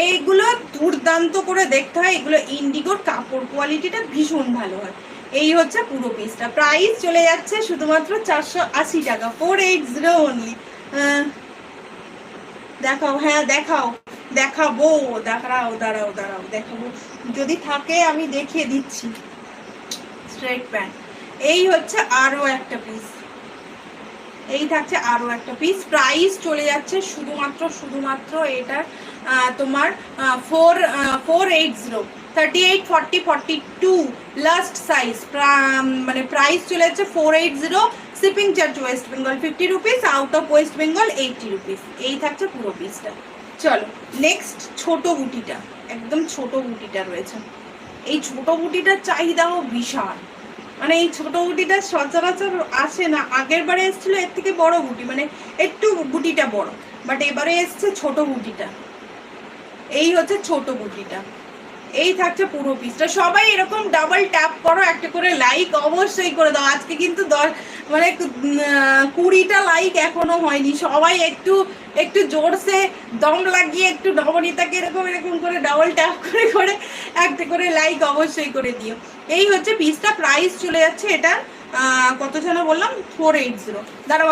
এইগুলো দুর্দান্ত করে দেখতে হয়, এগুলো ইন্ডিগোর কাপড় কোয়ালিটিটা ভীষণ ভালো হয়। এই হচ্ছে পুরো পিসটা, প্রাইস চলে যাচ্ছে শুধুমাত্র 480 টাকা, 480 অনলি। দেখাও, হ্যাঁ দেখাও, দেখাবো, দাঁড়াও দাঁড়াও দাঁড়াও দেখাবো, যদি থাকে আমি দেখিয়ে দিচ্ছি। স্ট্রেট প্যান্ট, এই হচ্ছে আরো একটা পিস, এই থাকছে আরো একটা পিস, প্রাইস চলে যাচ্ছে শুধুমাত্র এটার তোমার 480, 38, 40, 42 লাস্ট সাইজ, মানে প্রাইস চলে যাচ্ছে 480। Shipping charge West Bengal 50 rupees, out of West Bengal 80 rupees. এই থাকছে পুরো পিসটা। চলো নেক্সট ছোট বুটিটা, একদম ছোট বুটিটা রয়েছে। এই ছোট বুটিটার চাহিদাও বিশাল, মানে এই ছোট বুটিটা সচরাচর আসে না, আগের বারে এসেছিল এর থেকে বড় বুটি, মানে একটু বুটিটা বড়, বাট এবারে এসছে ছোট বুটিটা। এই হচ্ছে ছোট বুটিটা, এই থাকছে পুরো পিসটা। সবাই এরকম ডাবল ট্যাপ করো, একটা করে লাইক অবশ্যই করে দাও। আজকে কিন্তু 20টা লাইক এখনো হয়নি, সবাই একটু একটু জোরসে দম লাগিয়ে একটু নবনীতাকে এরকম এরকম করে ডাবল ট্যাপ করে করে একটা করে লাইক অবশ্যই করে দিও। এই হচ্ছে পিসটা, প্রাইস চলে যাচ্ছে এটা কত যেন বললাম, 480। দাঁড়াও